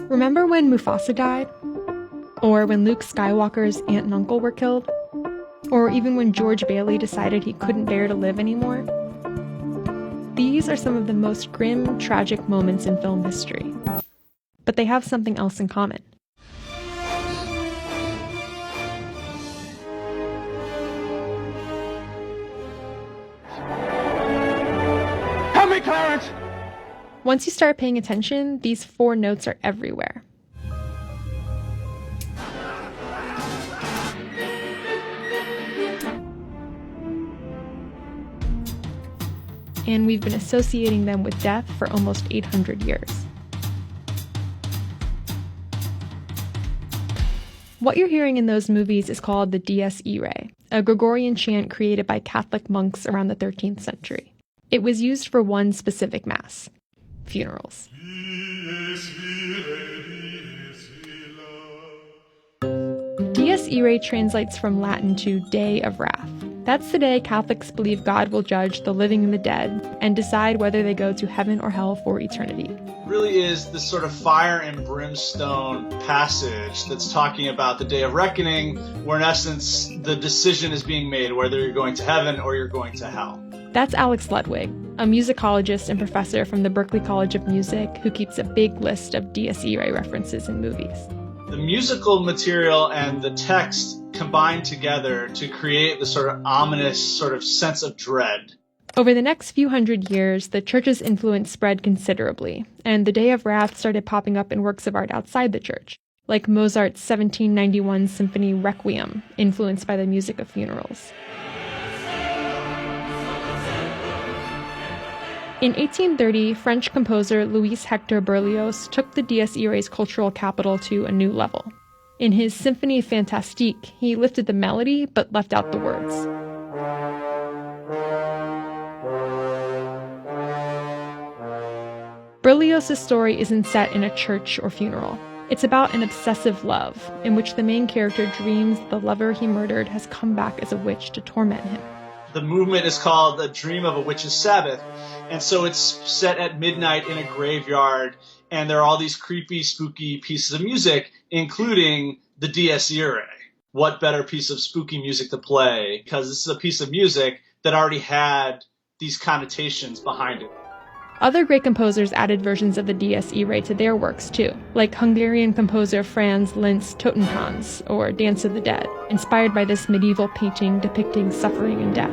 Remember when Mufasa died? Or when Luke Skywalker's aunt and uncle were killed? Or even when George Bailey decided he couldn't bear to live anymore? These are some of the most grim, tragic moments in film history. But they have something else in common. Help me, Clarence! Once you start paying attention, these 4 notes are everywhere. And we've been associating them with death for almost 800 years. What you're hearing in those movies is called the Dies Irae, a Gregorian chant created by Catholic monks around the 13th century. It was used for one specific mass: funerals. Dies Irae translates from Latin to Day of Wrath. That's the day Catholics believe God will judge the living and the dead and decide whether they go to heaven or hell for eternity. Really is this sort of fire and brimstone passage that's talking about the day of reckoning, where in essence the decision is being made whether you're going to heaven or you're going to hell. That's Alex Ludwig, a musicologist and professor from the Berklee College of Music who keeps a big list of Dies Irae references in movies. The musical material and the text combine together to create the sort of ominous sort of sense of dread. Over the next few hundred years, the church's influence spread considerably, and the Day of Wrath started popping up in works of art outside the church, like Mozart's 1791 symphony Requiem, influenced by the music of funerals. In 1830, French composer Louis Hector Berlioz took the Dies Irae's cultural capital to a new level. In his Symphonie Fantastique, he lifted the melody but left out the words. Berlioz's story isn't set in a church or funeral. It's about an obsessive love, in which the main character dreams the lover he murdered has come back as a witch to torment him. The movement is called The Dream of a Witch's Sabbath, and so it's set at midnight in a graveyard, and there are all these creepy, spooky pieces of music, including the Dies Irae. What better piece of spooky music to play? Because this is a piece of music that already had these connotations behind it. Other great composers added versions of the Dies Irae to their works too, like Hungarian composer Franz Liszt's Totentanz, or Dance of the Dead, inspired by this medieval painting depicting suffering and death.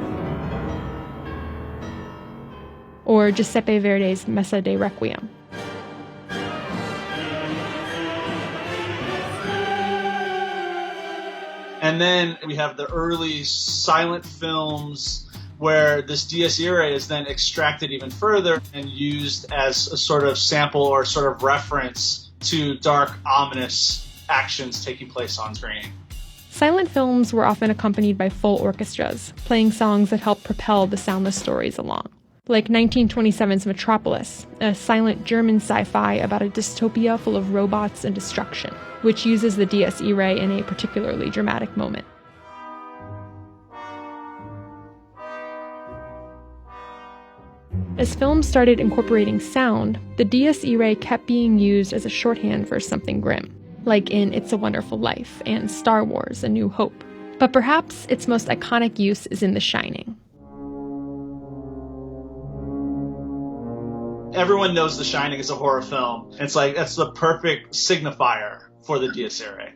Or Giuseppe Verdi's Messa dei Requiem. And then we have the early silent films where this Dies Irae is then extracted even further and used as a sort of sample or sort of reference to dark, ominous actions taking place on screen. Silent films were often accompanied by full orchestras, playing songs that helped propel the soundless stories along. Like 1927's Metropolis, a silent German sci-fi about a dystopia full of robots and destruction, which uses the Dies Irae in a particularly dramatic moment. As films started incorporating sound, the Dies Irae kept being used as a shorthand for something grim, like in It's a Wonderful Life and Star Wars: A New Hope. But perhaps its most iconic use is in The Shining. Everyone knows The Shining is a horror film. It's like, that's the perfect signifier for the Dies Irae.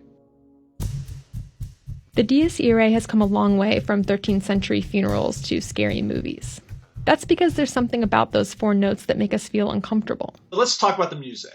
The Dies Irae has come a long way from 13th century funerals to scary movies. That's because there's something about those 4 notes that make us feel uncomfortable. Let's talk about the music.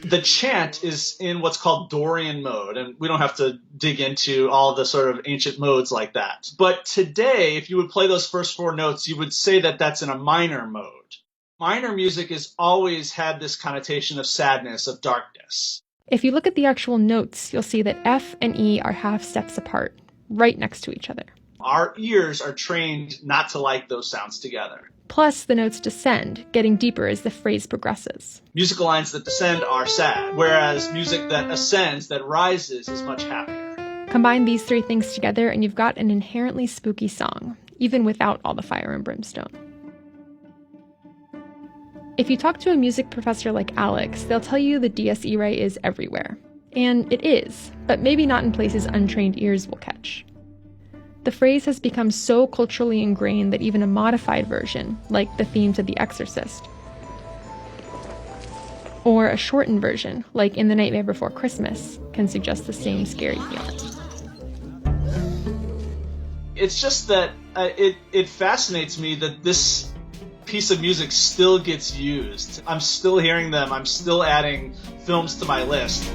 The chant is in what's called Dorian mode, and we don't have to dig into all the sort of ancient modes like that. But today, if you would play those first 4 notes, you would say that that's in a minor mode. Minor music has always had this connotation of sadness, of darkness. If you look at the actual notes, you'll see that F and E are half steps apart, right next to each other. Our ears are trained not to like those sounds together. Plus, the notes descend, getting deeper as the phrase progresses. Musical lines that descend are sad, whereas music that ascends, that rises, is much happier. Combine these 3 things together and you've got an inherently spooky song, even without all the fire and brimstone. If you talk to a music professor like Alex, they'll tell you the Dies Irae is everywhere. And it is, but maybe not in places untrained ears will catch. The phrase has become so culturally ingrained that even a modified version, like the theme to The Exorcist, or a shortened version, like in The Nightmare Before Christmas, can suggest the same scary feeling. It's just that it fascinates me that this piece of music still gets used. I'm still hearing them. I'm still adding films to my list.